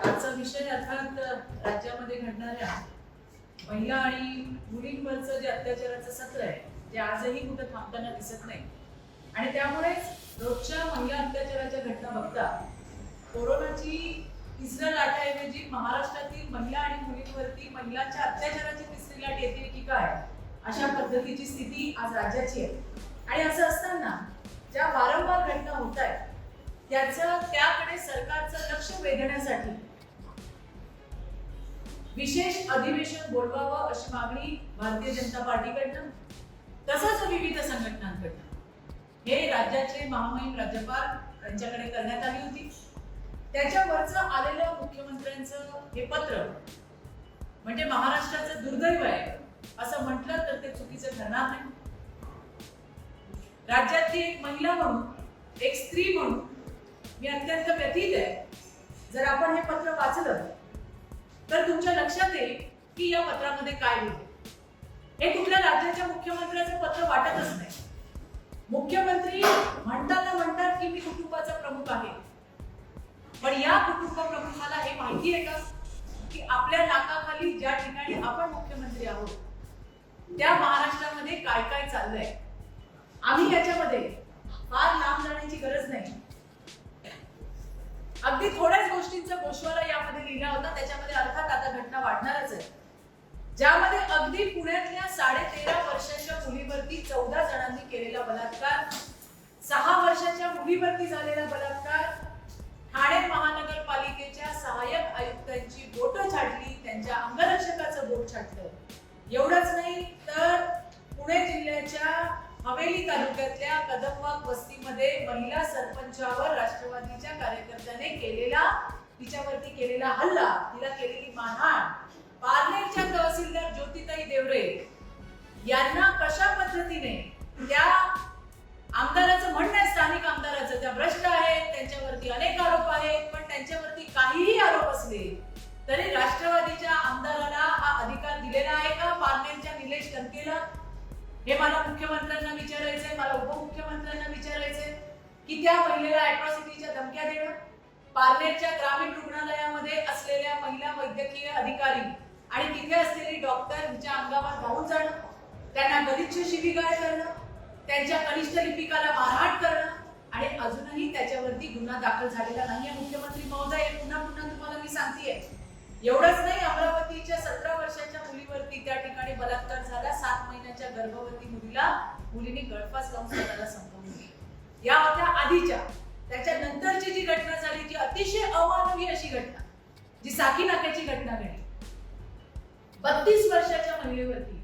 आजचा विषय अर्थात राज्यामध्ये घडणाऱ्या महिला आणि मुलींवरचं जे अत्याचाराचं सत्र आहे ते आजही कुठं थांबताना दिसत नाही. आणि त्यामुळेच रोजच्या महिला अत्याचाराच्या घटना बघता कोरोनाची तिसऱ्या लाटेऐवजी महाराष्ट्रातील महिला आणि मुलींवरती महिलांच्या अत्याचाराची तिसरी लाट येते की काय अशा पद्धतीची स्थिती आज राज्याची आहे. आणि असं असताना ज्या वारंवार घटना होत आहेत त्याकडे सरकारचं लक्ष वेधण्यासाठी विशेष अधिवेशन बोलवावं अशी मागणी भारतीय जनता पार्टीकडनं तसंच विविध संघटनांकडनं हे राज्याचे महामहिम राज्यपाल यांच्याकडे करण्यात आली होती. त्याच्यावरचं आलेलं मुख्यमंत्र्यांचं हे पत्र म्हणजे महाराष्ट्राचं दुर्दैव आहे असं म्हटलं तर ते चुकीचं ठरणार नाही. राज्यातली एक महिला म्हणून, एक स्त्री म्हणून मी अत्यंत व्यथित आहे. जर आपण हे पत्र वाचलं तर तुमच्या लक्षात येईल की या पत्रामध्ये काय लिहिलं. हे कुठल्या राज्याच्या मुख्यमंत्र्याचं पत्र वाटतच नाही. मुख्यमंत्री म्हणतात की मी कुटुंबाचा प्रमुख आहे, पण या कुटुंब प्रमुखाला हे माहिती आहे का की आपल्या नाकाखाली ज्या ठिकाणी आपण मुख्यमंत्री आहोत त्या महाराष्ट्रामध्ये काय काय चाललंय. आम्ही याच्यामध्ये फार लांब जाण्याची गरज नाही. अगदी थोड्याच गोष्टींचा गोषवारा यामध्ये लिहिला होता. त्याच्यामध्ये अर्थात आता घटना वाढणारच आहे, ज्यामध्ये अगदी पुण्यातल्या 13.5 वर्षाच्या मुलीवरती 14 जणांनी केलेला बलात्कार, 6 वर्षाच्या मुलीवरती झालेला बलात्कार, ठाणे महानगरपालिकेच्या सहाय्यक आयुक्तांची बोटं छाटली, त्यांच्या अंगरक्षकाचं बोट छाटलं. एवढंच नाही तर पुणे जिल्ह्याच्या हवेली तालुक्यातल्या कदमवाग वस्तीमध्ये महिला सरपंचावर राष्ट्रवादीच्या कार्यकर्त्याने तिच्यावरती केलेला हल्ला, तिला केलेली मारहाण, पारनेरच्या तहसीलदार ज्योतिताई देवरे यांना कशा पद्धतीने त्या आमदाराचं म्हणणं आहे, स्थानिक आमदाराचं, त्या भ्रष्ट आहेत, त्यांच्यावरती अनेक आरोप आहेत, पण त्यांच्यावरती काहीही आरोप असले तरी राष्ट्रवादीच्या आमदाराला हा अधिकार दिलेला आहे का पारनेरच्या निलेश टंकेला? हे मला मुख्यमंत्र्यांना विचारायचंय, मला उपमुख्यमंत्र्यांना विचारायचंय की त्या महिलेला अॅट्रॉसिटीच्या धमक्या देणं, पारनेरच्या ग्रामीण रुग्णालयामध्ये असलेल्या महिला वैद्यकीय अधिकारी आणि तिथे असलेली डॉक्टर हिच्या अंगावर धावून जाणं, त्यांना गलिच्छ शिवीगाळ करणं, त्यांच्या कनिष्ठ लिपिकाला मारहाण करणं आणि अजूनही त्याच्यावरती गुन्हा दाखल झालेला नाहीये. मुख्यमंत्री महोदय, पुन्हा तुम्हाला मी सांगतेय. एवढंच नाही, अमरावतीच्या 17 वर्षाच्या मुलीवरती त्या ठिकाणी बलात्कार झाला. 7 महिन्याच्या गर्भवती मुलीने गळफास लावून स्वतःला संपवून दिली. या होत्या आधीच्या. त्याच्यानंतरची जी घटना झाली जी अतिशय अमानवीय अशी घटना, जी साकीनाक्याची घटना घडली. 32 वर्षाच्या महिलेवरती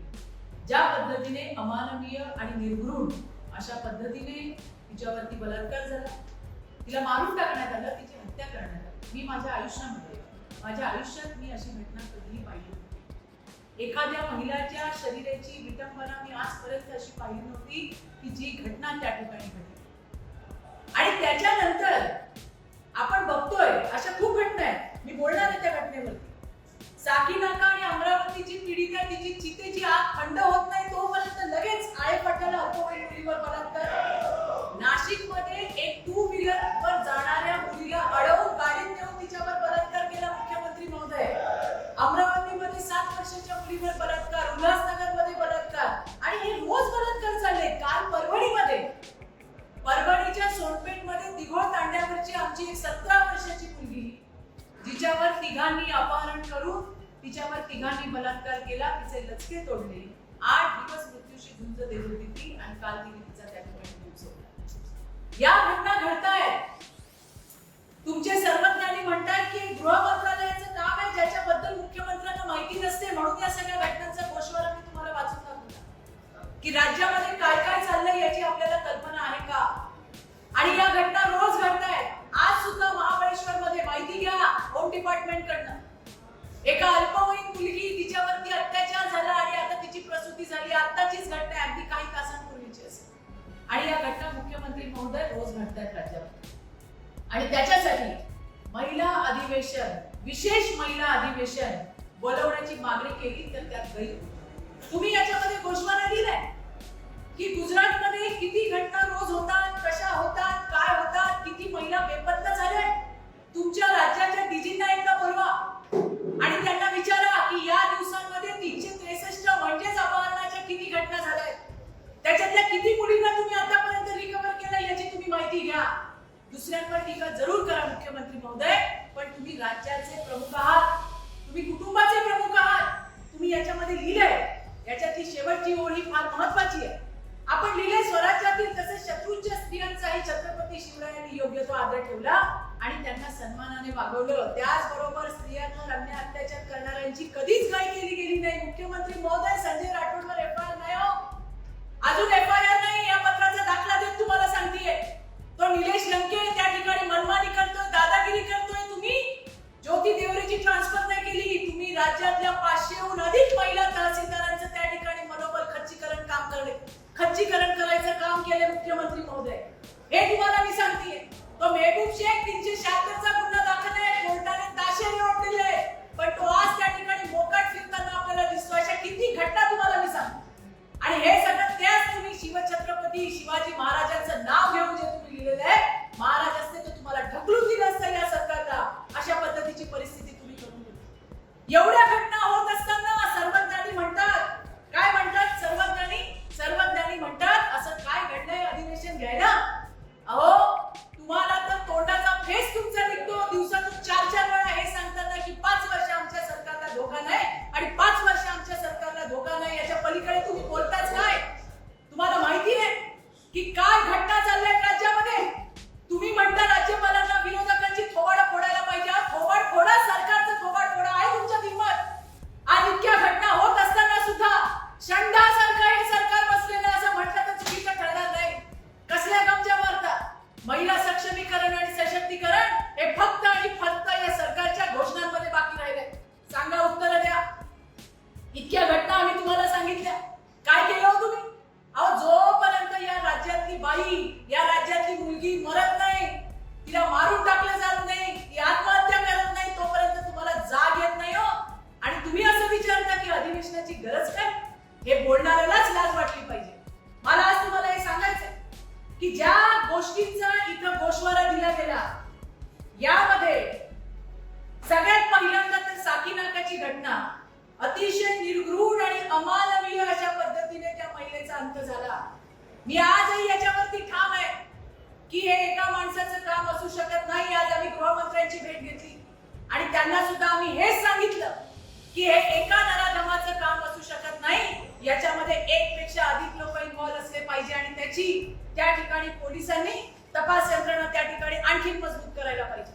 ज्या पद्धतीने अमानवीय आणि निर्घृण अशा पद्धतीने तिच्यावरती बलात्कार झाला, तिला मारून टाकण्यात आलं, तिची हत्या करण्यात आली. मी माझ्या आयुष्यात मी अशी घटना कधीही पाहिली नव्हती. एखाद्या महिलाच्या शरीराची विटंबना मी आजपर्यंत अशी पाहिली नव्हती की जी घटना त्या ठिकाणी घडली. आणि त्याच्यानंतर आपण बघतोय अशा खूप घटना आहेत. मी बोलणार आहे त्या घटनेवरती. साकीनाका आणि अमरावतीची पीडित आहे, तिची चितेची आग थंड होत नाही तोपर्यंत लगेच आळेपाटाला अपहरण मुलीवर बलात्कार. नाशिकमध्ये एक 2 व्हीलर वर जाणाऱ्या मुलीला अडवून गाडीत नेऊन तिच्यावर बलात्कार केला मुख्यमंत्री महोदय. अमरावतीमध्ये 7 वर्षाच्या मुलीवर बलात्कार, उल्हासनगरमध्ये बलात्कार आणि हे रोज बलात्कार चालले. काल परभणीच्या सोनपेठमध्ये दिघोळ तांड्यावरची आमची एक 17 वर्षाची मुलगी जिच्यावर तिघांनी अपहरण करून तिच्यावर तिघांनी बलात्कार केला, तिचे लचके तोडले, 8 दिवस मृत्यूशी झुंज देत होती ती आणि काल तिने तिचा त्या ठिकाणी जीव सोडला. या घटना घडतायत. तुमचे सर्वज्ञानी म्हणतात की गृह मंत्रालयाचं काम आहे ज्याच्याबद्दल मुख्यमंत्र्यांना माहिती नसते, म्हणून या सगळ्या घटनांचा गोषवारा मी तुम्हाला वाचून दाखवला की राज्यामध्ये काय काय चाललंय याची आपल्याला कल्पना आहे का. आणि या घटना रोज घडतायत. आज सुद्धा महाबळेश्वरमध्ये माहिती घ्या होम डिपार्टमेंट कडनं, एका अल्पवयीन मुलगी तिच्यावरती अत्याचार झाला आणि आता तिची प्रसूती झाली. आताचीच घटना आहे, अगदी काही तासांपूर्वीची असेल. आणि या घटना मुख्यमंत्री महोदय रोज घडतायत राज्यामध्ये. आणि त्याच्यासाठी महिला अधिवेशन, विशेष महिला अधिवेशन बोलवण्याची मागणी केली तर त्यात गैर. तुम्ही याच्यामध्ये गोषवारा दिलाय की गुजरातमध्ये किती घटना रोज होतात, कशा होतात, काय होतात, किती महिला बेपत्ता झाल्या. तुमच्या राज्याच्या डीजींना एकदा बोलवा. राज्याचे प्रमुख आहात, तुम्ही कुटुंबाचे प्रमुख आहात, तुम्ही याच्यामध्ये लिहिलंय. याच्यातली शेवटची ओळ ही फार महत्वाची आहे. आपण लिहिले स्वराज्यातील तसेच शत्रूंच्या स्त्रियांचाही छत्रपती शिवरायांनी योग्य तो आदर ठेवला आणि त्यांना सन्मानाने वागवलं. त्याचबरोबर स्त्रियांवर अन्याय अत्याचार करणाऱ्यांची कधीच काही केली गेली नाही. मुख्यमंत्री महोदय, संजय राठोडवर एफआयआर नाही हो, अजून एफआयआर नाही. या पत्राचा दाखला देत तुम्हाला सांगतेय. तो निलेश लंके त्या ठिकाणी मनमानी करतोय, दादागिरी करतोय. तुम्ही ज्योती देवरेची ट्रान्सफर नाही केली. तुम्ही राज्यातल्या 500हून अधिक महिला तहसीलदारांचं त्या ठिकाणी मनोबल खच्चीकरण करायचं काम केले मुख्यमंत्री महोदय. हे तुम्हाला मी सांगतेय. तो मेहबूब शेख 376चा गुन्हा दाखल आहे, कोर्टाने ताशेरे ओढलेले, पण तो आज त्या ठिकाणी मोकाट फिरताना आपल्याला दिसतो. अशा किती घटना तुम्हाला मी सांगते. आणि हे सगळं त्याच तुम्ही शिवछत्रपती शिवाजी महाराजांचं नाव घेऊन जे तुम्ही लिहिलेलं आहे. महाराज असते तर तुम्हाला ढकलून दिलं असतं या सरकारला. अशा पद्धतीची परिस्थिती तुम्ही करून दिली. एवढ्या घटना होत असताना सर्वज्ञानी म्हणतात, काय म्हणतात सर्वज्ञानी म्हणतात, असं काय घडलंय अधिवेशन घ्यायला? अहो, तुम्हाला तर तोंडाचा फेस तुमचा निघतो. दिवसातून 4-4 वेळा हे सांगताना की 5 वर्ष आमच्या सरकारला धोका नाही आणि 5 वर्ष आमच्या सरकारला धोका नाही. याच्या पलीकडे तुम्ही बोलताच काय? तुम्हाला माहिती आहे की काय घटना चालल्यात राज्यामध्ये? तुम्ही म्हणता राज्यपालांना विरोधकांची थोबाड फोडायला पाहिजे. थोबाड फोडा, सरकारचं थोबाड फोडा. आहे तुमच्यात हिंमत? आज इतक्या घटना होत असताना सुद्धा शंडासारखं हे सरकार बसलेलं असं म्हटलं तर चुकीचं ठरणार नाही. कसल्या गमजा मारतात? महिला सक्षमीकरण आणि सशक्तीकरण हे फक्त आणि फक्त या सरकारच्या घोषणांमध्ये बाकी राहिले. सांगा, उत्तर द्या. इतक्या घटना आम्ही तुम्हाला सांगितल्या, काय केलं हो तुम्ही? अहो, जोपर्यंत या राज्यातली बाई, या राज्यातली मुलगी मरत नाही, तिला मारून टाकलं जात नाही, ती आत्महत्या करत नाही, तोपर्यंत तुम्हाला जाग येत नाही हो. आणि तुम्ही असं विचारता की अधिवेशनाची गरज काय? हे बोलणाऱ्यालाच लाज वाटली पाहिजे. मला आज तुम्हाला हे सांगायचंय की ज्या गोष्टींचा इथं गोषवारा दिला गेला, यामध्ये सगळ्यात पहिल्यांदा तर साकीनाकाची घटना, अतिशय निर्घृण आणि अमानवीय अशा पद्धतीने त्या महिलेचा अंत झाला. मी आजही याच्यावरती ठाम आहे की हे एका माणसाचं काम असू शकत नाही. आज आम्ही गृहमंत्र्यांची भेट घेतली आणि त्यांना सुद्धा आम्ही हेच सांगितलं की हे एका नराधमाचं काम असू शकत नाही. याच्यामध्ये एक पेक्षा अधिक लोक इन्व्हॉल्व असले पाहिजे आणि त्याची त्या ठिकाणी पोलिसांनी तपास यंत्रणा त्या ठिकाणी आणखी मजबूत करायला पाहिजे.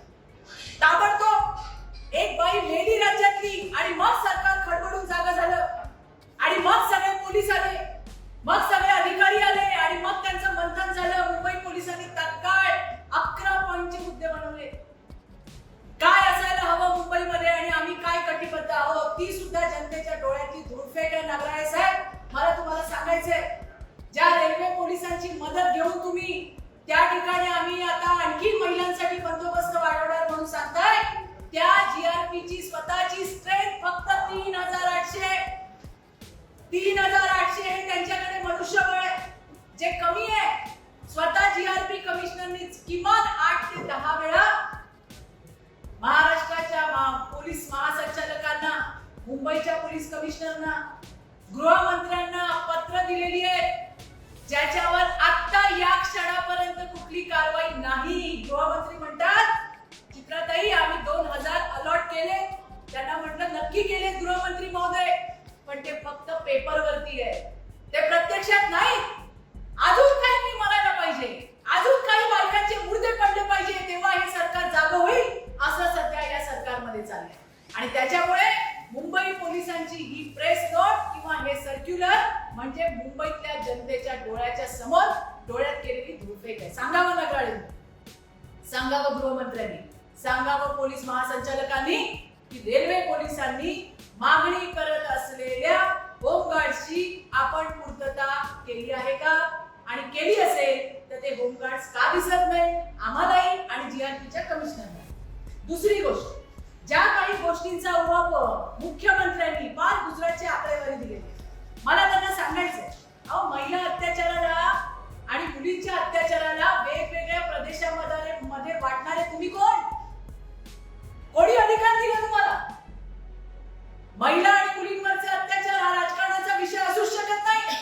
ताबडतोब एक बाई मेली राज्यातली आणि मग सरकार खडबडून जागा झालं आणि मग सगळे पोलीस आले, मग सगळे अधिकारी आले आणि मग त्यांचं मंथन झालं. मुंबई पोलिसांनी तात्काळ 11 पॉइंटचे मुद्दे बनवले. काय असायला हवं मुंबईमध्ये आणि आम्ही काय कटिबद्ध आहोत ती सुद्धा जनतेच्या डोळ्यातली धूळफेक आहे. नागराळे साहेब, मला तुम्हाला सांगायचंय, ज्या रेल्वे पोलिसांची मदत घेऊन तुम्ही त्या ठिकाणी आम्ही आता आणखी महिलांसाठी बंदोबस्त वाढवणार म्हणून सांगताय, त्या जीआरपीची स्वतःची स्ट्रेंथ फक्त 3800. 3800 हे त्यांच्याकडे मनुष्यबळ आहे, जे कमी आहे. स्वतः जीआरपी कमिशनरनी किमान 8 ते 10 वेळा महाराष्ट्राच्या पोलीस महासंचालकांना, मुंबईच्या पोलीस कमिशनरना, गृहमंत्र्यांना पत्र दिलेली आहे, ज्याच्यावर आता या क्षणापर्यंत कुठली कारवाई नाही. गृहमंत्री म्हणतात, चित्राताई आम्ही 2000 अलॉट केले. त्यांना म्हटलं नक्की केले गृहमंत्री महोदय, पण ते फक्त पेपरवरती आहे, ते प्रत्यक्षात नाही. अजून काही मी म्हणायला पाहिजे, अजून काही बायकांचे मुर्दे पडले पाहिजे, तेव्हा हे सरकार जागं होईल, असं सध्या या सरकारमध्ये चाललंय. आणि त्याच्यामुळे मुंबई पोलिसांची ही प्रेस नोट किंवा हे सर्क्युलर म्हणजे मुंबईतल्या जनतेच्या डोळ्याच्या समोर डोळ्यात केलेली धूळफेक आहे. सांगावं नगराळे, सांगावं गृहमंत्र्यांनी, सांगावं पोलीस महासंचालकांनी की रेल्वे पोलिसांनी मागणी करत असलेल्या होमगार्ड्सची आपण पूर्तता केली आहे का? आणि केली असेल तर ते होमगार्ड्स का दिसत नाही आम्हालाही आणि जीआरपीच्या कमिशनरला? दुसरी गोष्ट, ज्या काही गोष्टींचा उहापोह मुख्यमंत्र्यांनी फार गुजरातची आकडेवारी दिली, मला त्यांना सांगायचंय, अहो महिला अत्याचाराला आणि मुलींच्या अत्याचाराला वेगवेगळ्या प्रदेशामध्ये वाटणारे तुम्ही कोण? कोणी अधिकार दिला तुम्हाला? महिला आणि मुलींवरचे अत्याचार हा राजकारणाचा विषय असू शकत नाही,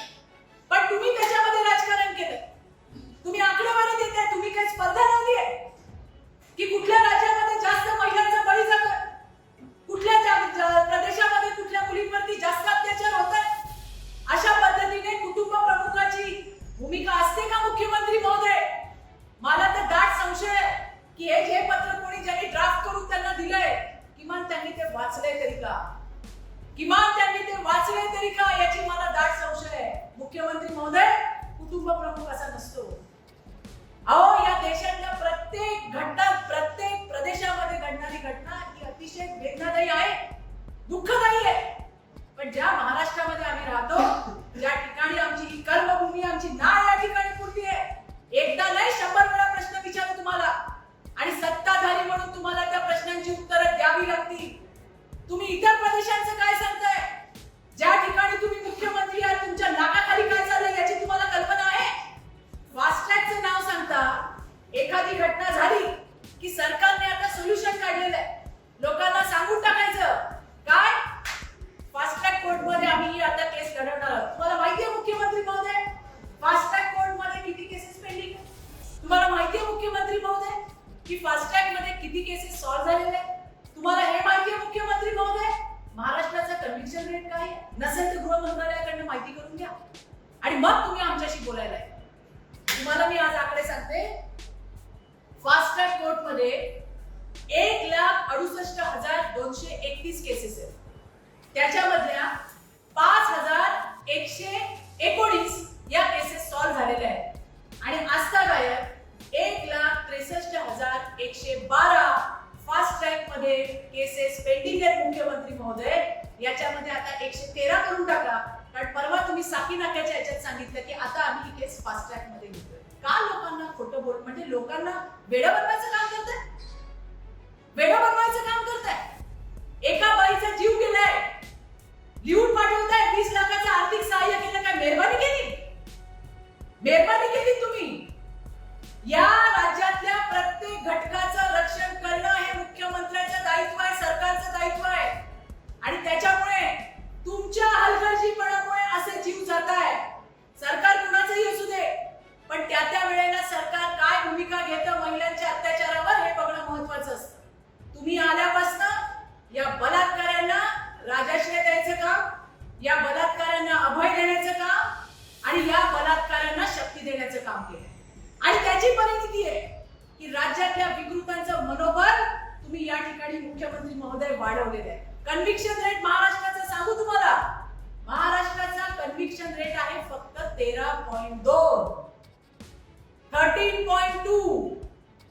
पण तुम्ही त्याच्यामध्ये राजकारण केलं. तुम्ही आकडेवारी देताय, तुम्ही काही स्पर्धा लावली आहे की कुठल्या राज्यामध्ये जास्त महिलांचा बळी कुटुंब प्रमुख असा नसतो. अहो, या देशातल्या प्रत्येक घटना, प्रत्येक प्रदेशामध्ये घडणारी घटना ही अतिशय वेदनादायी आहे, दुःखदायी आहे. पण ज्या महाराष्ट्रामध्ये आम्ही राहतो, ज्या ठिकाणी आमची ही कर्मभूमी, आमची नाळ या ठिकाणी पुरली आहे, एकदा नाही 100 वेळा प्रश्न विचारू तुम्हाला, आणि सत्ताधारी म्हणून तुम्हाला त्या प्रश्नांची उत्तरं द्यावी लागतील. तुम्ही इतर प्रदेशांचं काय सांगताय? ज्या ठिकाणी तुम्ही मुख्यमंत्री आहात, तुमच्या नाकाखाली काय चाललंय याची तुम्हाला कल्पना आहे? फास्ट ट्रॅकचं नाव सांगता. एखादी घटना झाली की सरकारने आता सोल्युशन काढलेलं आहे, लोकांना सांगून टाकायचं काय, फास्ट ट्रॅक कोर्टमध्ये आम्ही आता केस लढवणार आहोत. तुम्हाला माहिती आहे मुख्यमंत्री महोदय, फास्ट ट्रॅक कोर्टमध्ये किती केसेस पेंडिंग आहे? तुम्हाला माहिती आहे मुख्यमंत्री महोदय की फास्ट ट्रॅक मध्ये किती केसेस सॉल्व्ह झालेले आहेत? तुम्हाला हे माहिती आहे मुख्यमंत्री महोदय महाराष्ट्राचा कन्व्हिक्शन रेट काय आहे? नसेल तर गृह मंत्रालयाकडून माहिती करून घ्या आणि मग तुम्ही आमच्याशी बोलायला आहे. तुम्हाला मी आज आकडे सांगते. फास्ट ट्रॅक कोर्ट मध्ये 1,68,231 केसेस आहेत. त्याच्यामधल्या 5,119 या केसेस सॉल्व्ह झालेल्या आहेत आणि आजतागायत 1,63,112 फास्ट ट्रॅक मध्ये केसेस पेंडिंग आहेत. मुख्यमंत्री महोदय, याच्यामध्ये आता 113 करून टाका, कारण परवा तुम्ही साकी नाक्याच्या याच्यात सांगितलं की आता आम्ही ही केस फास्ट ट्रॅक मध्ये घेतोय. का लोकांना खोटं बोल, म्हणजे लोकांना वेडं बनवायचं काम करताय, वेडं बनवायचं काम करताय. एका बाईचा जीव गेलाय, लिहून पाठवताय 20 लाखाचं आर्थिक सहाय्य केलं. काय मेहरबानी केली? मेहरबानी केली तुम्ही? या राज्यातल्या प्रत्येक घटकाचं रक्षण करणं हे मुख्यमंत्र्यांचं दायित्व आहे, सरकारचं दायित्व आहे. आणि त्याच्यामुळे तुमच्या हलगर्जीपणामुळे असे जीव जात आहे. सरकार कुणाचंही असू दे, पण त्या वेळेला सरकार काय भूमिका घेतं महिलांच्या अत्याचारावर हे बघणं महत्वाचं असतं. तुम्ही आल्यापासून या बलात्काऱ्यांना राजाश्रय द्यायचं काम, या बलात्काऱ्यांना अभय देण्याचं काम आणि या बलात्काऱ्यांना शक्ती देण्याचं काम केलं. आणि त्याची परिणिती आहे की राज्यातल्या विकृतांचं मनोबल तुम्ही या ठिकाणी मुख्यमंत्री महोदय वाढवलेलं आहे. कन्व्हिक्शन रेट महाराष्ट्राचा सांगू तुम्हाला, महाराष्ट्राचा कन्व्हिक्शन रेट आहे फक्त 13.2, 13.2.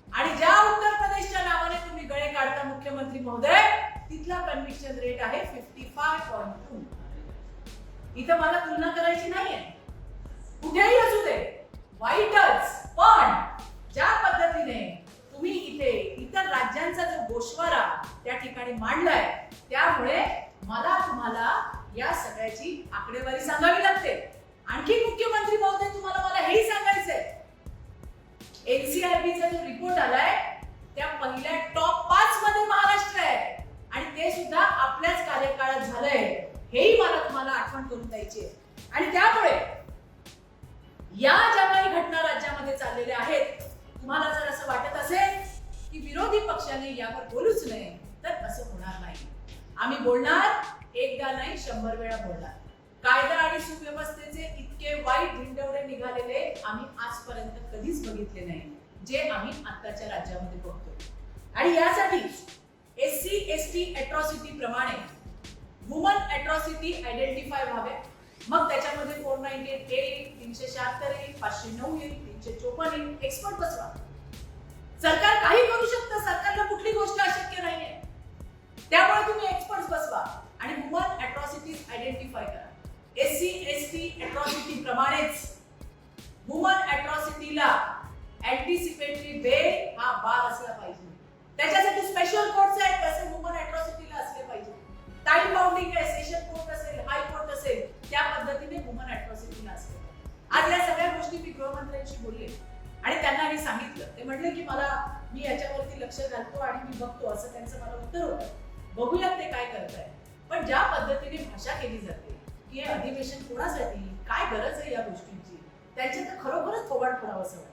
आणि ज्या उत्तर प्रदेशच्या नावाने तुम्ही गळे काढता मुख्यमंत्री महोदय, तिथला कन्व्हिक्शन रेट आहे 55.2. इथं मला तुलना करायची नाहीये, कुठेही असू दे, वाईटच. पण ज्या पद्धतीने तुम्ही इथे इतर राज्यांचा जो गोषवारा त्या ठिकाणी मांडलाय, त्यामुळे मला तुम्हाला या सगळ्याची आकडेवारी सांगावी लागते. आणखी मुख्यमंत्री महोदय, तुम्हाला मला हेही सांगायचंय, एनसीआरबीचा जो रिपोर्ट आलाय त्या पहिल्या टॉप 5 मध्ये महाराष्ट्र आहे आणि ते सुद्धा आपल्याच कार्यकाळात झालंय, हेही मला तुम्हाला आठवण करून द्यायची आहे. आणि त्यामुळे या ज्या काही घटना राज्यामध्ये चाललेल्या आहेत, तुम्हाला जर असं वाटत असेल की विरोधी पक्षाने यावर बोलूच नये, तर असं होणार नाही. आम्ही बोलणार, एकदा नाही 100 वेळा बोलणार. कायदा आणि सुव्यवस्थेचे इतके वाईट धिंडवडे निघालेले आम्ही आजपर्यंत कधीच बघितले नाही, जे आम्ही आत्ताच्या राज्यामध्ये बघतोय. आणि यासाठी SC ST अॅट्रॉसिटी प्रमाणे वुमन अॅट्रॉसिटी आयडेंटिफाय व्हावे. मग त्याच्यामध्ये 498 येईल, 376 येईल, 509 येईल, 354 येईल. एक्सपर्ट बसवा. सरकार काही करू शकतं, सरकारला कुठली गोष्ट अशक्य नाहीये. त्यामुळे तुम्ही एक्सपर्ट्स बसवा आणि वुमन अॅट्रॉसिटीज आयडेंटिफाय करा. SC ST अॅट्रॉसिटी प्रमाणेच वुमन अॅट्रॉसिटीला अँटिसिपेटरी बेल हा बार असला पाहिजे. त्याच्यासाठी स्पेशल कोर्ट्स आहेत, तसे वुमन अॅट्रॉसिटीला असले पाहिजे. टाइम बाउंडिंग आहे, सेशन कोर्ट असेल, हाय कोर्ट असेल, त्या पद्धतीने वुमन अॅट्रॉसिटीला असले. आज या सगळ्या गोष्टी मी गृहमंत्र्यांशी बोलले आणि त्यांना हे सांगितलं. ते म्हटले की मी याच्यावरती लक्ष घालतो आणि मी बघतो, असं त्यांचं मला उत्तर होतं. बघूयात ते काय करताय. पण ज्या पद्धतीने भाषा केली जाते की हे अधिवेशन कोणासाठी, काय गरज आहे या गोष्टींची, त्यांच्या तर खरोखरच थोबाड फोडावं असं वाटतं.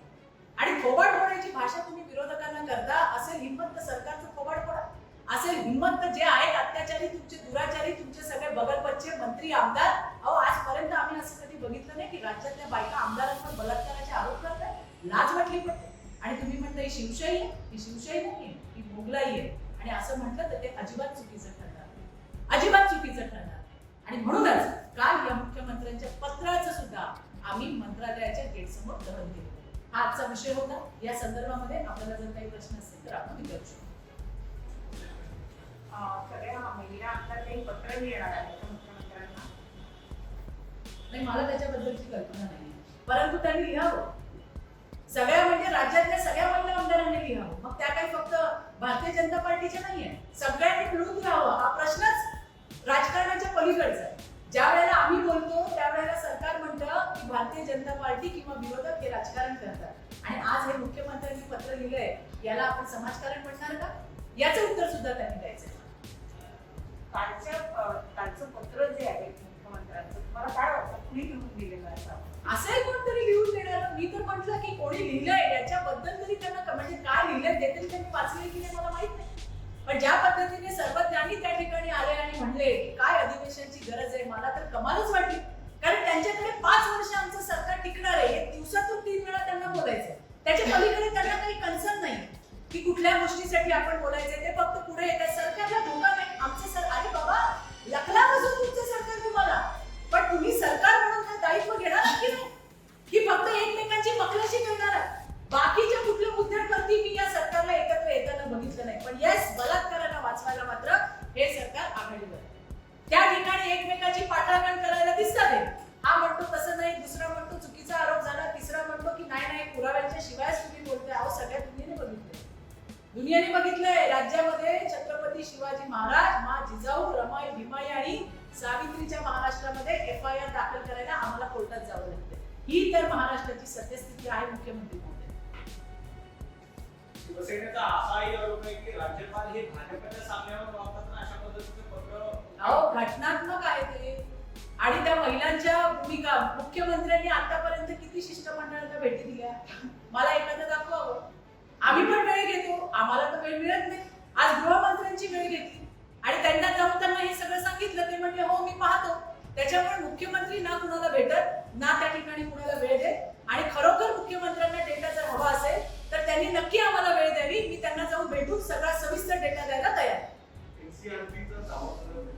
आणि थोबाड फोडायची भाषा तुम्ही विरोधकांना करता. असेल हिंमत तर सरकारचं थोबाड फोडा. असेल हिंमत तर जे आहेत अत्याचारी, तुमचे दुराचारी, तुमचे सगळे बगलपच्चे मंत्री, आमदार, अहो आजपर्यंत आम्ही असं कधी बघितलं नाही की राज्यातल्या बायका आमदारांवर बलात्काराचे आरोप करतात. लाज वाटली पडते. आणि तुम्ही म्हणता ही शिवशाही आहे, ही शिवशाही नाहीये, ही मोगलाई आहे. आणि असं म्हटलं तर ते अजिबात चुकीचं ठरणार, अजिबात चुकीचं ठरणार. आणि म्हणूनच काल या मुख्यमंत्र्यांच्या पत्राचं सुद्धा आम्ही मंत्रालयाच्या गेटसमोर दहन केलं. हा आजचा विषय होता. या संदर्भामध्ये आपल्याला जर काही प्रश्न असतील तर आपण विचारू शकतो. सगळ्या महिला आता काही पत्र मिळणार आहे मुख्यमंत्र्यांना? नाही, मला त्याच्याबद्दलची कल्पना नाही, परंतु त्यांनी लिहावं. सगळ्या म्हणजे राज्यातल्या सगळ्या महिला आमदारांनी लिहावं. मग त्या काही फक्त भारतीय जनता पार्टीच्या नाहीये, सगळ्यांनी मिळून लिहावं. हा प्रश्नच राजकारणाच्या पलीकडचा आहे. ज्या वेळेला आम्ही बोलतो त्यावेळेला सरकार म्हणतं की भारतीय जनता पार्टी किंवा विरोधक हे राजकारण करतात, आणि आज हे मुख्यमंत्र्यांनी पत्र लिहिलंय याला आपण समाजकारण म्हणणार का? याचं उत्तर सुद्धा त्यांनी द्यायचं. कालचं पत्र जे आहे मुख्यमंत्र्यांचं, तुम्हाला काय वाटतं कुणी लिहून दिलेलं असावं? असंही कोणतरी लिहून देणार? मी तर म्हटलं की कोणी लिहिलंय याच्याबद्दल तरी त्यांना म्हणजे काय लिहिलंय ते तरी त्यांनी वाचलंय की नाही मला माहित नाही. पण ज्या पद्धतीने सर्वज्ञांनी त्या ठिकाणी आले आणि म्हणले की काय अधिवेशनाची गरज आहे, मला तर कमालच वाटली. कारण त्यांच्याकडे 5 वर्ष आमचं सरकार टिकणार आहे हे दिवसातून 3 वेळा त्यांना बोलायचं. त्याच्या पलीकडे त्यांना काही कन्सर्न नाही की कुठल्या गोष्टीसाठी आपण बोलायचं. ते फक्त पुढे येतात. सरकारला धोका नाही. आमचं सर, अरे बाबा लखलापासून तुमचं सरकार तुम्हाला, पण तुम्ही सरकार म्हणून काय दायित्व घेणार की नाही? की फक्त एकमेकांची मकलाशी करणार आहे? बाकीच्या कुठल्या मुद्द्यांवरती मी या सरकारला एकत्र येताना बघितलं नाही. पण येस, बलात्काराला वाचवायला मात्र हे सरकार आघाडीवर आहे. त्या ठिकाणी एकमेकांची पाठराखण करायला दिसतात. हा म्हणतो तसं नाही, दुसरा म्हणतो चुकीचा आरोप झाला, तिसरा म्हणतो की नाही नाही पुराव्यांच्या शिवायच तुम्ही बोलताय. अहो सगळ्या दुनियेने बघितलंय. राज्यामध्ये छत्रपती शिवाजी महाराज, मा जिजाऊ, रमाई, भीमाई आणि सावित्रीच्या महाराष्ट्रामध्ये FIR दाखल करायला आम्हाला कोर्टात जावं लागतं. ही तर महाराष्ट्राची सत्यस्थिती आहे. मुख्यमंत्री महोदय, शिवसेनेचा असाही आरोप आहे की राज्यपाल हे भाजपच्या सामन्यावर वागतात ना, अशा पद्धतीचं पत्र. अहो घटनात्मक आहे ते. आणि त्या महिलांच्या भूमिका मुख्यमंत्र्यांनी आतापर्यंत किती शिष्टमंडळांना भेटी दिल्या? मला एखादं दाखवावं. आम्ही पण वेळ घेतो, आम्हाला तर वेळ मिळत नाही. आज गृहमंत्र्यांची वेळ घेतली आणि त्यांना जाऊन त्यांना हे सगळं सांगितलं. ते म्हणले हो मी पाहतो. त्याच्यामुळे मुख्यमंत्री ना कुणाला भेटत ना त्या ठिकाणी कुणाला वेळ देत. आणि खरोखर मुख्यमंत्र्यांना डेटा जर हवा असेल तर त्यांनी नक्की आम्हाला वेळ द्यावी. मी त्यांना जाऊन भेटून सगळा सविस्तर डेटा द्यायला तयार आहे. NCRTचा दावा करत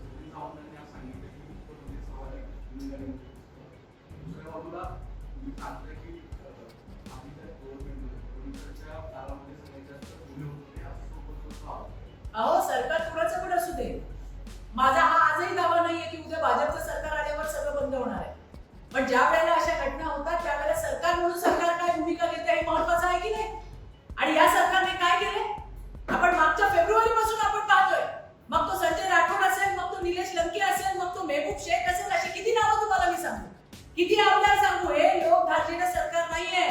सांगितलं की मुख्यमंत्री सवाल दुसऱ्या बाजूला सांगतं की आम्ही त्या गव्हर्नमेंटच्या काळामध्ये सगळ्यात जास्त गुन्हे होते असं. अहो सरकार कुणाचं पण असू दे, माझा हा आजही दावा नाहीये की उद्या भाजपचं सरकार आल्यावर सगळं बंद होणार आहे. पण ज्या वेळेला अशा घटना होतात त्यावेळेला सरकार म्हणून सरकार काय भूमिका घेते हे महत्वाचं आहे की नाही? आणि या सरकारने काय केले आपण मागच्या फेब्रुवारी पासून आपण पाहतोय. मग तो संजय राठोड असेल, मग तो निलेश लंके असेल, मग तो मेहबूब शेख असेल, अशी किती नावं तुम्हाला मी सांगू, किती आमदार सांगू? हे लोक धार्जिणं सरकार नाहीये.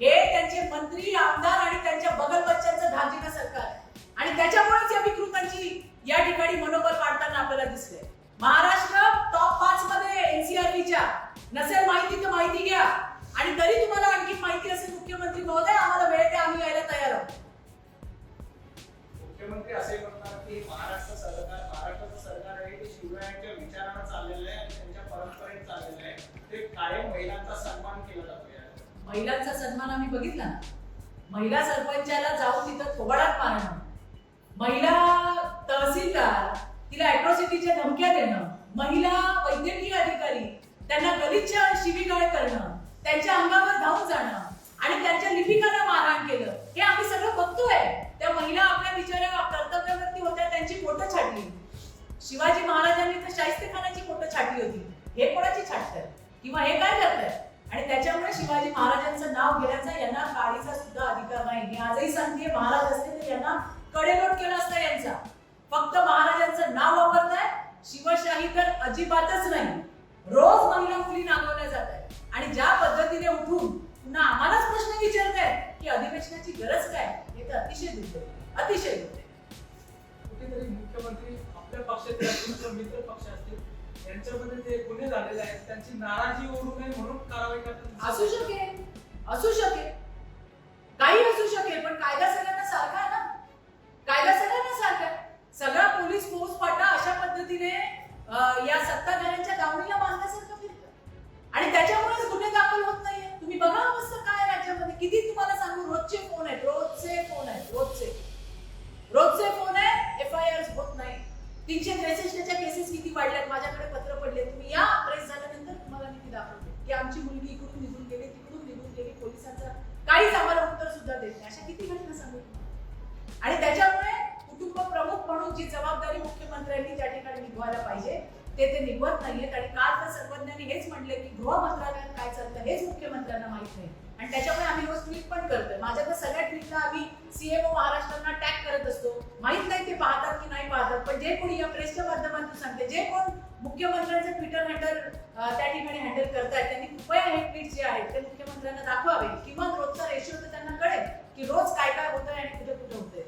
हे त्यांचे मंत्री, आमदार आणि त्यांच्या बगलबच्च्यांचं धार्जिणं सरकार. आणि त्याच्यामुळेच या विकृतांची या ठिकाणी मनोबल वाढताना आपल्याला दिसते. महाराष्ट्र टॉप 5 मध्ये NCRTच्या. नसेल माहिती तर माहिती घ्या. आणि तरी तुम्हाला आणखी माहिती असेल मुख्यमंत्री महोदय आम्हाला वेळ द्या, आम्ही यायला तयार आहोत. मुख्यमंत्री असे म्हणतात की महाराष्ट्राचं सरकार आहे ते शिवरायांच्या विचारानं चाललेलं आहे आणि त्यांच्या परंपरेने चाललेलं आहे. ते कायम महिलांचा सन्मान केला जातो. महिलांचा सन्मान आम्ही बघितला ना. महिला सरपंचाला जाऊन तिथं थोबाडात मारणं, महिला तहसीलदार तिला अॅट्रॉसिटीच्या धमक्या देणं, महिला वैद्यकीय अधिकारी त्यांना गलिच्छ शिवीगाळ करणं, त्यांच्या अंगावर धावून जाणं आणि त्यांच्या लिपिकांना मारहाण केलं, हे आम्ही सगळं बघतोय. त्या महिला आपल्या बिचाऱ्या कर्तव्यावरती होत्या, त्यांची बोटं छाटली. शिवाजी महाराजांनी तर शाहिस्तेखानाची बोटं छाटली होती. हे कोणाची छाटतात किंवा हे काय करतात? आणि त्याच्यामुळे शिवाजी महाराजांचं नाव घेण्याचा यांना काळीचा सुद्धा अधिकार नाही. मी आजही सांगते, महाराज असते तर यांना कडेलोट केला असता यांचा. फक्त महाराजांचं नाव वापरताय, शिवशाही तर अजिबातच नाही. रोज महिला मुली नागवल्या जात आहेत आणि ज्या पद्धतीने उठून पुन्हा आम्हालाच प्रश्न विचारतायत की अधिवेशनाची गरज काय, हे तर अतिशय दुर्दैव, अतिशय दुर्दैव. कुठेतरी मुख्यमंत्री आपल्या पक्षाचे असतील, मित्र पक्ष असतील, यांच्यामध्ये जे गुन्हे झालेले आहेत त्यांची नाराजी ओढू नये म्हणून कारवाई करतात. असू शकेल, असू शकेल, काही असू शकेल, पण कायदा सगळ्यांना सारखा आहे ना. कायदा सगळ्यांना सारखा आहे. सगळा पोलीस फौजफाटा अशा पद्धतीने या सत्ताधाऱ्यांच्या दावणीला बांधण्यासारखं फिरतं आणि त्याच्यामुळेच गुन्हे दाखल होत नाहीये. तुम्ही बघा अवस्था काय राज्यामध्ये. किती तुम्हाला सांगू, रोजचे फोन आहेत, रोजचे फोन आहेत, FIRs होत नाही. 363च्या केसेस किती वाढल्यात. माझ्याकडे पत्र पडले, तुम्ही या प्रेस झाल्यानंतर तुम्हाला मी ती दाखवते की आमची मुलगी इकडून जी जबाबदारी मुख्यमंत्र्यांनी त्या ठिकाणी निभवायला पाहिजे ते निभवत नाहीयेत. आणि काल तर सर्वज्ञांनी हेच म्हणले की गृह मंत्रालयात काय चालतं हेच मुख्यमंत्र्यांना माहित नाही. आणि त्याच्यामुळे आम्ही रोज ट्विट पण करतोय. माझ्या तर सगळ्या ट्विटला आम्ही सीएमओ महाराष्ट्रांना टॅग करत असतो. माहित नाही ते पाहतात की नाही पाहतात, पण जे कोणी या प्रेसच्या माध्यमातून सांगते, जे कोण मुख्यमंत्र्यांचे ट्विटर हँडल त्या ठिकाणी हँडल करतायत, त्यांनी कृपया हे ट्विट जे आहेत ते मुख्यमंत्र्यांना दाखवावे. किंवा रोजचा रेशिओ तर त्यांना कळेल की रोज काय काय होतंय आणि कुठे कुठे होतंय.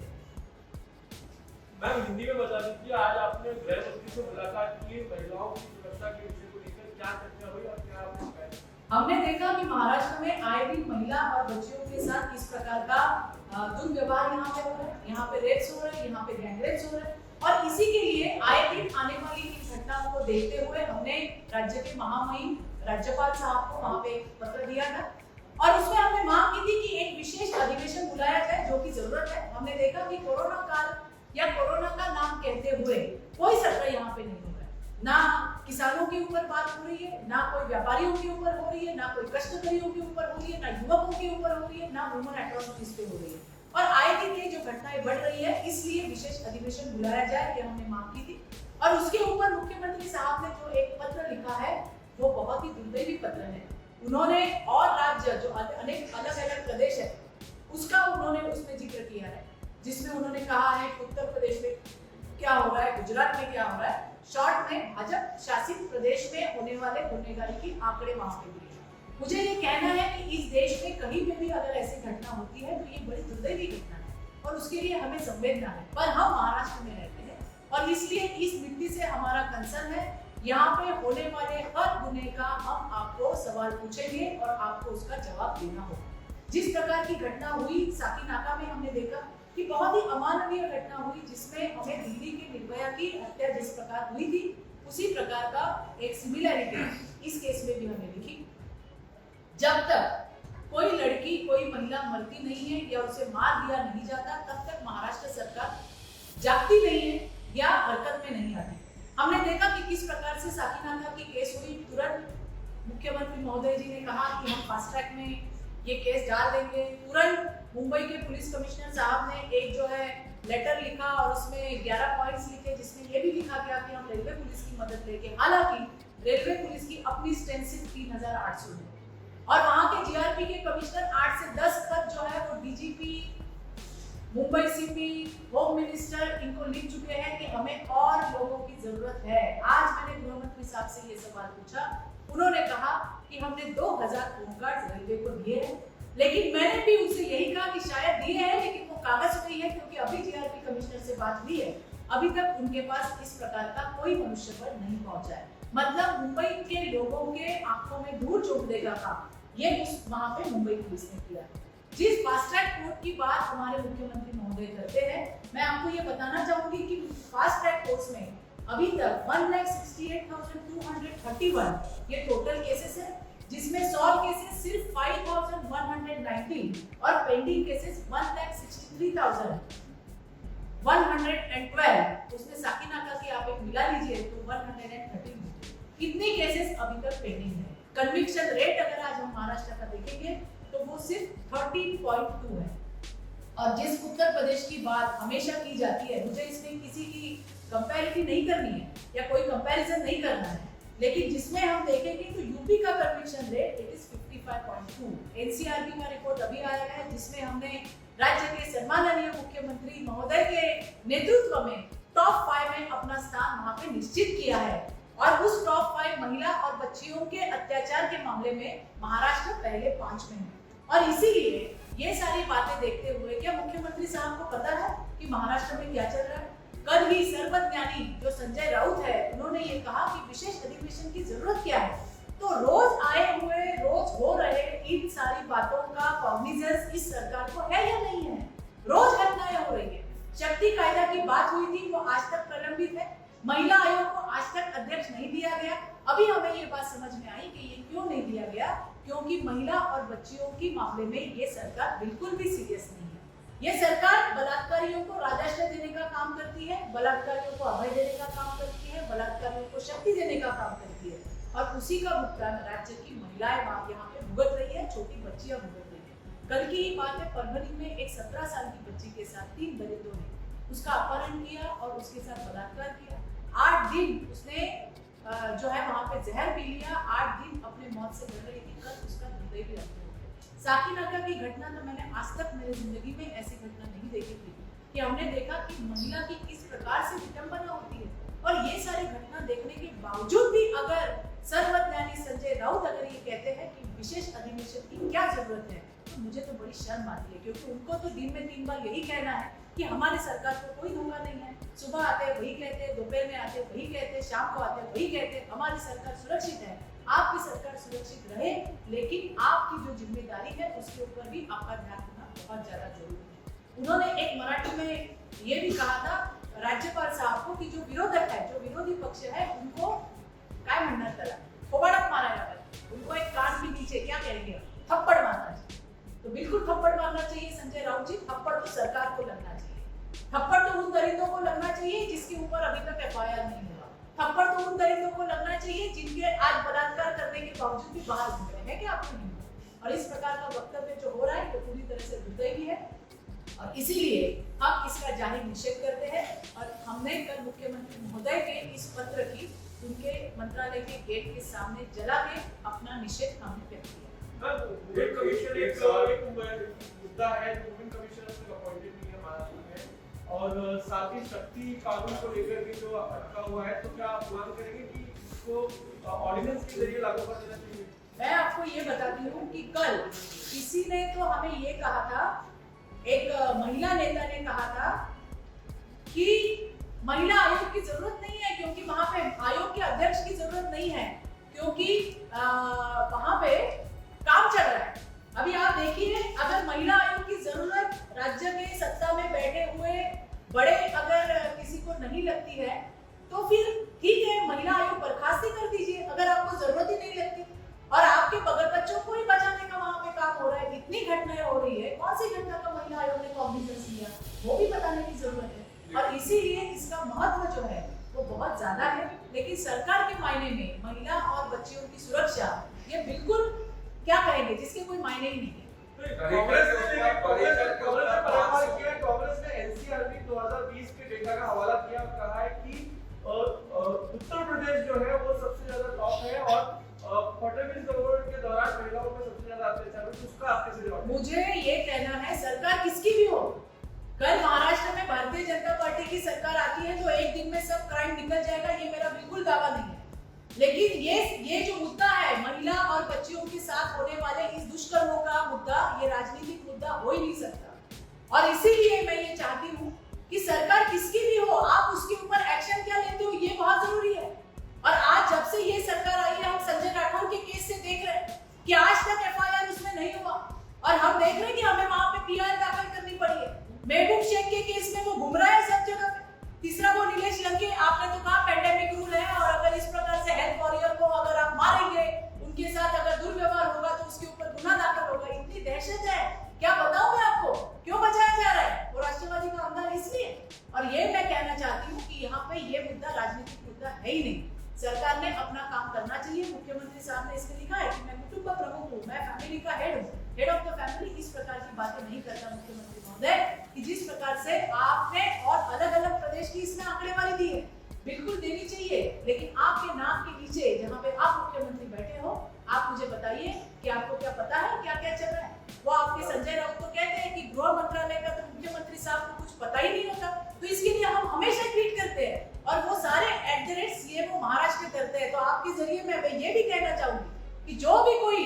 मैम हिंदी में बता दीजिए, आज आपने गृह मंत्री से मुलाकात की, महिलाओं की सुरक्षा के विषय को लेकर क्या चर्चा हुई और क्या आपने कहा? हमने देखा कि महाराष्ट्र में आए दिन महिला और बच्चियों के साथ किस प्रकार का दुर्व्यवहार यहाँ पे हो रहा है, यहाँ पे रेप्स हो रहे हैं, यहाँ पे गैंगरेप्स हो रहे हैं. और इसी के लिए आए दिन आने वाली इन घटनाओं को देखते हुए हमने राज्य के महामहिम राज्यपाल साहब को वहाँ पे एक पत्र दिया था. और उसमें हमने मांग की थी कि एक विशेष अधिवेशन बुलाया जाए, जो की जरूरत है. हमने देखा कि कोरोना काल या कोरोना का नाम कहते हुए कोई सत्र यहाँ पे नहीं हो रहा है. ना किसानों के ऊपर बात हो रही है, ना कोई व्यापारियों के ऊपर हो रही है, ना कोई कष्टकरियों के ऊपर हो रही है, ना युवकों के ऊपर हो रही है, ना वुमन एट्रोसिटीज पे हो रही है. और आए दिन ये जो घटनाएं बढ़ रही है, इसलिए विशेष अधिवेशन बुलाया जाए, ये हमने मांग की थी. और उसके ऊपर मुख्यमंत्री साहब ने जो एक पत्र लिखा है वो बहुत ही दुर्दैवी पत्र है. उन्होंने और राज्य जो अनेक अलग अलग प्रदेश है उसका उन्होंने उसमें जिक्र किया है, जिसमें उन्होंने कहा है कि उत्तर प्रदेश में क्या हो रहा है, गुजरात में क्या हो रहा है. शॉर्ट में भाजपा शासित प्रदेश में होने वाले गुनहगारी की आंकड़े वहां पे दिए. मुझे ये कहना है कि इस देश में कहीं पे भी अगर ऐसी घटना होती है तो ये बड़ी दुर्दैवी घटना है और उसके लिए हमें संवेदना है. पर हम महाराष्ट्र में रहते हैं और इसलिए इस मिट्टी से हमारा कंसर्न है. यहाँ पे होने वाले हर गुने का हम आपको सवाल पूछेंगे और आपको उसका जवाब देना होगा. जिस प्रकार की घटना हुई साकीनाका में, हमने देखा कि बहुत ही अमानवीय घटना हुई, जिसमें हमें दिल्ली के निर्भया की हत्या जिस प्रकार हुई थी उसी प्रकार का एक सिमिलैरिटी इस केस में भी हमें दिखी. जब तक कोई लड़की कोई महिला मरती नहीं है या उसे मार दिया नहीं जाता, तब तक महाराष्ट्र सरकार जागती नहीं है या हरकत में नहीं आती. हमने देखा कि किस प्रकार से साकीनाका की केस हुई. तुरंत मुख्यमंत्री महोदय जी ने कहा कि हम फास्ट ट्रैक में ये केस डाल देंगे. तुरंत मुंबई के पुलिस कमिश्नर साहब ने एक जो है लेटर लिखा और उसमें 11 पॉइंट्स लिखे, जिसमें ये भी लिखा गया कि हम रेलवे पुलिस की मदद लेंगे. हालांकि रेलवे पुलिस की अपनी स्ट्रेंथ सिर्फ 3800 है और वहां के जीआरपी के कमिश्नर 8 से 10 तक जो है वो DGP, Mumbai CP, home minister इनको लिख चुके हैं कि हमें और लोगों की जरूरत है. आज मैंने गृह मंत्री साहब से ये सवाल पूछा. उन्होंने कहा कि हमने 2000 होमगार्ड रेलवे को दिए हैं, लेकिन मैंने भी उनसे यही कहा कि शायद दिए हैं लेकिन वो कागज नहीं है, क्योंकि अभी जीआरपी कमिश्नर से बात हुई है, अभी तक उनके पास इस प्रकार का कोई मनुष्यबल नहीं पहुंचा है. मतलब मुंबई के लोगों के आंखों में धूल झोंक देगा काम ये वहां पे मुंबई पुलिस ने किया. जिस फास्ट ट्रैक कोर्ट की बात हमारे मुख्यमंत्री महोदय करते हैं, मैं आपको ये बताना चाहूंगी कि फास्ट ट्रैक कोर्ट में अभी तक 1,68,231 ये टोटल केसेस है, जिसमें सॉल्व केसेस सिर्फ 5,119 और पेंडिंग केसेस 1,63,112. उसमें साकीनाका की आप एक मिला लीजिए तो 113. इतने केसेस अभी तक पेंडिंग है. कन्विक्शन रेट अगर आज हम महाराष्ट्र का देखेंगे तो वो सिर्फ 13.2 है. और जिस उत्तर प्रदेश की बात हमेशा की जाती है, मुझे इसमें किसी की कंपैरिटी नहीं करनी है या कोई कंपैरिजन नहीं करना है, लेकिन जिसमें हम देखेंगे तो यूपी का conviction rate it is 55.2. NCRB का रिपोर्ट अभी आया है, जिसमें हमने राज्य के सम्माननीय मुख्यमंत्री महोदय के नेतृत्व में टॉप 5 में अपना स्थान वहां पे निश्चित किया है. और उस टॉप 5 महिला और बच्चियों के अत्याचार के मामले में महाराष्ट्र पहले 5 में है. और इसीलिए ये सारी बातें देखते हुए क्या मुख्यमंत्री साहब को पता है कि महाराष्ट्र में क्या चल रहा है? कल ही सर्वज्ञानी जो संजय राउत है, उन्होंने ये कहा कि विशेष अधिवेशन की जरूरत क्या है. तो रोज आए हुए रोज हो रहे इन सारी बातों का कॉग्निजेंस इस सरकार को है या नहीं है? रोज घटनाएं हो रही है. शक्ति कायदा की बात हुई थी, वो आज तक प्रलंबित है. महिला आयोग को आज तक अध्यक्ष नहीं दिया गया. अभी हमें ये बात समझ में आई कि ये क्यों नहीं दिया गया, क्योंकि महिला और बच्चियों की मामले में ये सरकार बिल्कुल भी सीरियस नहीं है. ये सरकार बलात्कारियों को राजाश्रय देने का काम करती है, बलात्कारियों को अभय देने का काम करती है, बलात्कारियों को शक्ति देने का काम करती है, और उसी का भुगतान राज्य की महिलाएं यहाँ पे भुगत रही है, छोटी बच्चियां भुगत रही है. कल की ही बात है, परभणी में एक 17 साल की बच्ची के साथ 3 दलितों ने उसका अपहरण किया और उसके साथ बलात्कार किया। 8 दिन उसने जो है वहां पे जहर पी लिया, 8 दिन अपने मौत से लड़ रही थी, कल उसका हृदय भी रक्त हो गया। साकीनाका की घटना तो मैंने आज तक मेरी जिंदगी में ऐसी घटना नहीं देखी थी कि हमने देखा कि महिला की किस प्रकार से विडंबना होती है। और ये सारी घटना देखने के बावजूद भी अगर सर्वज्ञानी संजय राउत अगर ये कहते हैं कि विशेष अधिवेशन की क्या जरूरत है, तो मुझे तो बड़ी शर्म आती है, क्योंकि उनको तो दिन में 3 बार यही कहना है कि हमारी सरकार को कोई धोखा नहीं है। सुबह आते वही कहते, दोपहर में आते वही कहते, शाम को आते वही कहते, हमारी सरकार सुरक्षित है। आपकी सरकार सुरक्षित रहे, लेकिन आपकी जो जिम्मेदारी है उसके ऊपर भी आपका ध्यान होना बहुत ज्यादा जरूरी है। उन्होंने एक मराठी में ये भी कहा था राज्यपाल साहब को कि जो विरोधक है, जो विरोधी पक्ष है, उनको काय म्हणणार त्याला फोबाडत मारायला पाहिजे, उनको एक कान के नीचे क्या कहेंगे थप्पड़ मारना चाहिए। तो बिल्कुल थप्पड़ मारना चाहिए संजय राउत जी, थप्पड़ तो सरकार को लगना चाहिए, थप्पड़ तो उन दरिंदों को लगना चाहिए जिसके ऊपर अभी तक एफआईआर नहीं हुआ, थप्पड़ तो उन दरिंदों को लगना चाहिए जिनके आज बलात्कार करने के बावजूद भी बाहर घूम रहे हैं, क्या आपको नहीं हुआ। और इस प्रकार का वक्तव्य जो हो रहा है वो पूरी तरह से हृदयी है और इसीलिए हम इसका जाहिर निषेध करते हैं। और हमने कल मुख्यमंत्री महोदय के इस पत्र की उनके मंत्रालय के गेट के सामने जला के अपना निषेध हमने व्यक्त किया। एक कमीशन एक मुद्दा है, वुमेन कमिश्नर से अपॉइंटेड नहीं है महाराष्ट्र में, और साथ ही शक्ति कानून को लेकर भी जो अटका हुआ है, तो क्या आप मांग करेंगे कि इसको ऑर्डिनेंस के जरिए लागू कर देना चाहिए? मैं आपको ये बताती हूँ कि कल किसी ने तो हमें ये कहा था, एक महिला नेता ने कहा था कि महिला आयोग की जरूरत नहीं है, क्योंकि वहां पे आयोग के अध्यक्ष की जरूरत नहीं है, क्योंकि वहां पे काम चल रहा है। अभी आप देखिए, अगर महिला आयोग की जरूरत राज्य के सत्ता में बैठे हुए बड़े अगर किसी को नहीं लगती है, तो फिर ठीक है, महिला आयोग बर्खास्त ही कर दीजिए अगर आपको जरूरत ही नहीं लगती। और आपके बगल बच्चों को ही बचाने का वहां पे काम हो रहा है, इतनी घटनाएं हो रही है, कौन सी घटना का महिला आयोग ने कॉग्निजेंस लिया, वो भी बताने की जरूरत है। और इसीलिए इसका महत्व जो है वो बहुत ज्यादा है। लेकिन सरकार के मायने में महिला और बच्चियों की सुरक्षा ये बिल्कुल क्या कहेंगे, जिसके कोई मायने ही नहीं है। कांग्रेस ने एनसीआरबी 2020 के डेटा का हवाला किया और कहा है कि उत्तर प्रदेश जो है वो सबसे ज्यादा टॉप है और फडणवीस गवर्नमेंट के दौरान महिलाओं पर सबसे ज्यादा अत्याचार हुआ। उसका आप कैसे जवाब? मुझे ये कहना है, सरकार किसकी भी हो, कल महाराष्ट्र में भारतीय जनता पार्टी की सरकार आती है तो एक दिन में सब क्राइम निकल जाएगा, ये मेरा बिल्कुल दावा नहीं है। लेकिन ये जो मुद्दा है महिला और बच्चियों के साथ होने वाले इस दुष्कर्मों का मुद्दा, ये राजनीतिक मुद्दा हो ही नहीं सकता। और इसीलिए मैं ये चाहती हूँ कि सरकार किसकी भी हो, आप उसके ऊपर एक्शन क्या लेते हो ये बहुत जरूरी है। और आज जब से ये सरकार आई है, हम संजय राठौर के केस से देख रहे हैं कि आज तक एफआईआर उसमें नहीं हुआ, और हम देख रहे हैं कि हमें वहां पे पीआर दाखिल करनी पड़ी है। महबूब शेख के केस में वो घूम रहा है सब जगह पे। तीसरा वो नीलेश लंके, आपने तो कहा पेंडेमिक रूल है, और अगर इस प्रकार से हेल्थ वॉरियर को अगर आप मारेंगे, उनके साथ अगर दुर्व्यवहार होगा तो उसके ऊपर गुना दाखिल होगा। इतनी दहशत है, क्या बताऊं मैं आपको, क्यों बचाया जा रहा है? वो राष्ट्रवादी का आमदार इसलिए। और ये मैं कहना चाहती हूँ कि यहाँ पे ये मुद्दा राजनीतिक मुद्दा है ही नहीं। सरकार ने अपना काम करना चाहिए। मुख्यमंत्री साहब ने इसमें लिखा है कि मैं कुटुंब प्रमुख हूँ, मैं फैमिली का हेड हूँ, हेड ऑफ द फैमिली। इस प्रकार की बातें नहीं करता मुख्यमंत्री महोदय कि जिस प्रकार से आपने और अलग अलग प्रदेश की इसमें आंकड़ेवारी दी है, बिल्कुल देनी चाहिए। लेकिन आपके नाम के नीचे जहाँ पे आप मुख्यमंत्री बैठे हो, आप मुझे बताइए कि आपको क्या पता है क्या क्या चल रहा है। वो आपके संजय राउत तो कहते हैं कि गृह मंत्रालय का तो मुख्यमंत्री साहब को कुछ पता ही नहीं होता, तो इसके लिए हम हमेशा ट्वीट करते हैं, और वो सारे @CMO महाराष्ट्र करते हैं। तो आपके जरिए मैं ये भी कहना चाहूंगी कि जो भी कोई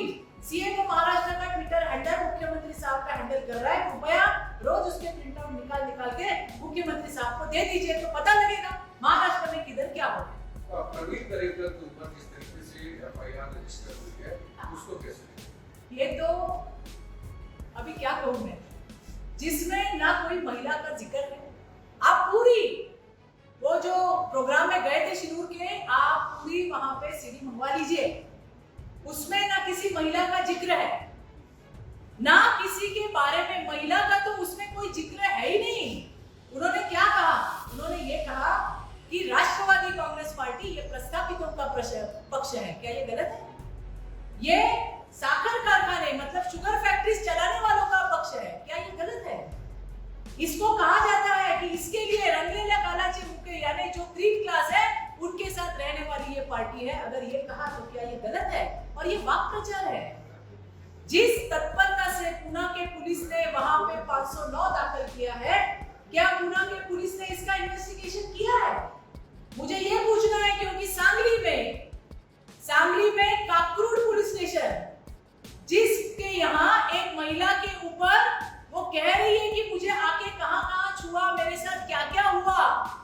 CMO महाराष्ट्र का ट्विटर हैंडल मुख्यमंत्री साहब का हैंडल कर रहा है, कृपया रोज उसके प्रिंट आउट निकाल के मुख्यमंत्री साहब को दे दीजिए, तो पता लगेगा महाराष्ट्र में किधर क्या हो रहा है। प्रवीण दरेकर के ऊपर जिस तरीके से एफआईआर रजिस्टर हुई है, उसको कैसे? ये तो अभी क्या कहूं मैं, जिसमें ना कोई महिला का जिक्र है। आप पूरी वो जो प्रोग्राम में गए थे शिरूर के, आप पूरी वहां पे सीडी मंगवा लीजिए, उसमें ना किसी महिला का जिक्र है, ना किसी के बारे में महिला का तो उसमें कोई जिक्र है ही नहीं। उन्होंने क्या कहा? उन्होंने ये कहा कि राष्ट्रवादी कांग्रेस पार्टी ये प्रस्थापितों का पक्ष है। क्या ये गलत है? ये साखर कारखाने मतलब शुगर फैक्ट्रीज चलाने वालों का पक्ष है। क्या ये गलत है? इसको कहा जाता है कि इसके लिए की है, अगर ये कहा तो क्या ये गलत है? और ये वाक प्रचार है। जिस तत्परता से पुणे के पुलिस ने वहां पे 509 दाखिल किया है, क्या पुणे के पुलिस ने इसका इन्वेस्टिगेशन किया है? मुझे ये पूछना है, क्योंकि सांगली में काकरूड पुलिस स्टेशन, जिसके यहाँ एक महिला के ऊपर वो कह रही है कि मुझे आके कहां छुआ, मेरे साथ क्या क्या हुआ,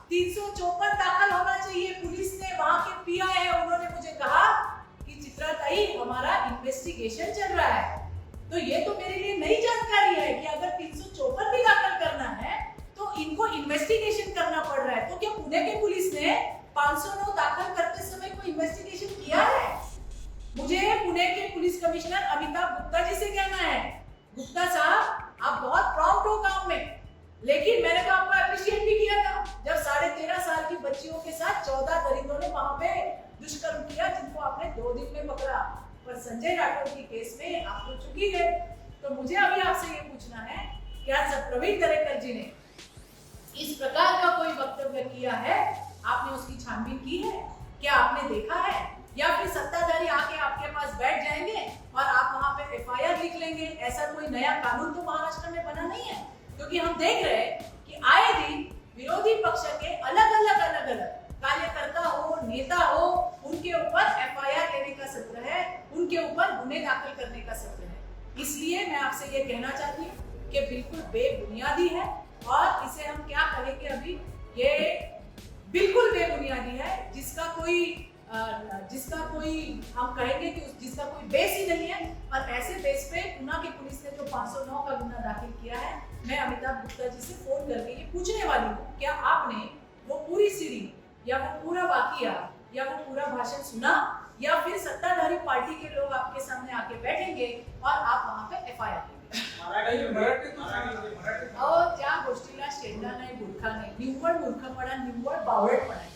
354 दाखिल होना चाहिए। पुलिस ने वहां के पीआई है, उन्होंने मुझे कहा कि चित्राताई हमारा इन्वेस्टिगेशन चल रहा है। तो ये तो मेरे लिए नई जानकारी है कि अगर 354 भी दाखिल करना है तो इनको इन्वेस्टिगेशन करना पड़ रहा है। तो क्या पुणे के पुलिस ने 509 दाखिल करते समय कोई इन्वेस्टिगेशन किया है? मुझे पुणे के पुलिस कमिश्नर अमिताभ गुप्ता जी से कहना है, गुप्ता साहब आप बहुत प्रॉम्प्ट हो काम में, लेकिन मैंने तो आपको अप्रिशिएट भी किया था जब 13.5 साल की बच्चियों के साथ 14 दरिंदों ने वहां पे दुष्कर्म किया, जिनको आपने 2 दिन में पकड़ा। पर संजय राठौर की केस में आप तो चुकी है। तो मुझे अभी आपसे ये पूछना है, क्या प्रवीण दरेकर जी ने इस प्रकार का कोई वक्तव्य किया है? आपने उसकी छानबीन की है? क्या आपने देखा है? या फिर सत्ताधारी आके आपके पास बैठ जाएंगे और आप वहां पे एफआईआर लिख लेंगे? ऐसा कोई नया कानून तो महाराष्ट्र में बना नहीं है, क्योंकि हम देख रहे हैं कि आए दिन विरोधी पक्ष के अलग अलग कार्यकर्ता हो, नेता हो, उनके ऊपर एफआईआर लेने का सत्र है, उनके ऊपर गुने दाखिल करने का सत्र है। इसलिए मैं आपसे ये कहना चाहती हूँ कि बिल्कुल बेबुनियादी है, और इसे हम क्या कहेंगे अभी, ये बिल्कुल बेबुनियादी है, जिसका कोई हम कहेंगे कि जिसका कोई बेस ही नहीं है। और ऐसे बेस पे पुणे की पुलिस ने जो 509 का गुना दाखिल किया है, मैं अमिताभ गुप्ता जी से फोन करके ये पूछने वाली हूँ, क्या आपने वो पूरी सीडी या वो पूरा वाकया या वो पूरा भाषण सुना, या फिर सत्ताधारी पार्टी के लोग आपके सामने आके बैठेंगे और आप वहां पे एफआईआर लेंगे? और त्या गोष्टीला शेंडा नाही, गुटखा नाही, निव्वळ मूर्खपणा, निव्वळ बावळटपणा आहे।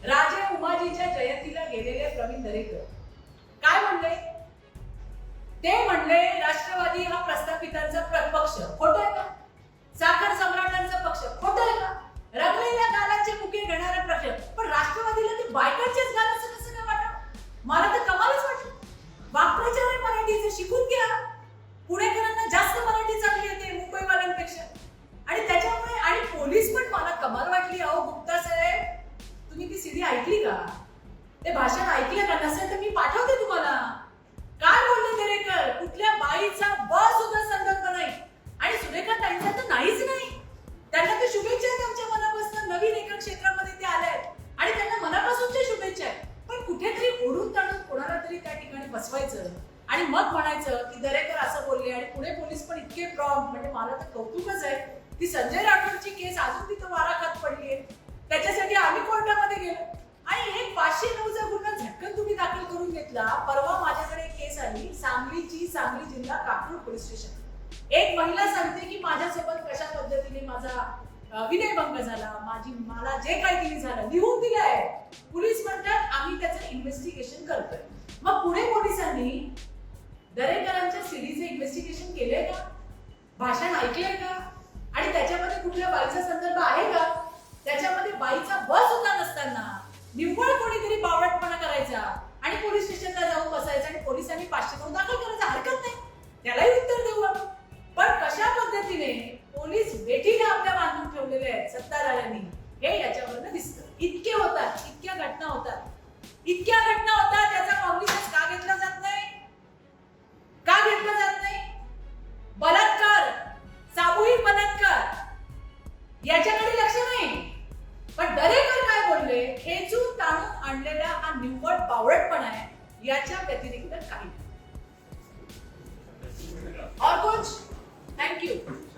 राजे उमाजीच्या जयंतीला गेलेले प्रवीण दरेकर काय म्हणले? ते म्हणले राष्ट्रवादी हा प्रस्थापितांचा पक्ष, खोटं आहे का? साखर सम्राटांचा पक्ष, खोटं आहे का? रंगलेल्या गालांचे मुके घेणारा पक्ष, पण राष्ट्रवादीला ते बायकांचेच गालाचं कसं काय वाटतं? मला तर कमालच वाटलं। वाक्प्रचार आहे मराठीचे, शिकून घ्या। पुणेकरांना जास्त मराठी चांगली येते मुंबईवाल्यांपेक्षा, आणि त्याच्यामुळे आणि पोलीस पण मला कमाल वाटली। अहो गुप्ता साहेब, तुम्ही ती सीडी ऐकली का? ते भाषण ऐकलं का? नसेल तर मी पाठवते तुम्हाला। काय बोलले दरेकर? कुठल्या बाईचा ब सुद्धा संदर्भ नाही, आणि सुरेखा ताईंचा तर नाहीच नाही। त्यांना तर शुभेच्छा आहेत आमच्या मनापासून, नवीन एका क्षेत्रामध्ये ते आले आहेत आणि त्यांना मनापासूनच्या शुभेच्छा आहेत। पण कुठेतरी ओढून ताणून कोणाला तरी त्या ठिकाणी बसवायचं आणि मग म्हणायचं की दरेकर असं बोलले, आणि पुणे पोलीस पण इतके प्रॉम्प्ट, म्हणजे मला तर कौतुकच आहे की संजय राठोडची केस अजून तिथं वारा खात पडली आहे। त्याच्यासाठी आम्ही कोर्टामध्ये गेलो आणि एक 509चा गुन्हा झटकन तुम्ही दाखल करून घेतला। परवा माझ्याकडे एक केस आली, सांगली जिल्हा काकरूड पोलीस स्टेशन। एक महिला सांगते की माझ्यासोबत कशा पद्धतीने माझा विनयभंग झाला, मला जे काही तिने झालं लिहून दिलं आहे। पोलीस म्हणतात आम्ही त्याचं इन्व्हेस्टिगेशन करतोय। मग पुणे पोलिसांनी दरेकरांच्या सीडीचे इन्व्हेस्टिगेशन केलंय का? भाषण ऐकलंय का? आणि त्याच्यामध्ये कुठल्या बाईचा संदर्भ आहे का? त्याच्यामध्ये बाईचा ब सुद्धा नसताना निव्वळ कोणीतरी बावळटपणा करायचा आणि पोलीस स्टेशनला जाऊन बसायचं आणि पोलिसांनी 509 दाखल करायचा, हरकत नाही, त्यालाही उत्तर देऊ आपण। पण कशा पद्धतीने पोलीस वेठीला आपल्या बांधून ठेवलेले आहेत सत्ताधाऱ्यांनी, हे याच्यावरनं दिसतं। इतके होतात, इतक्या घटना होतात, त्याचा कॉग्निशन्स का घेतला जात नाही? का घेतला जात नाही? बलात्कार, सामूहिक बलात्कार, याच्याकडे लक्ष नाही। पण दरेकर काय बोलले? खेचून ताणून आणलेला हा निव्वळ बावळटपणा आहे, याच्या व्यतिरिक्त काही नाही।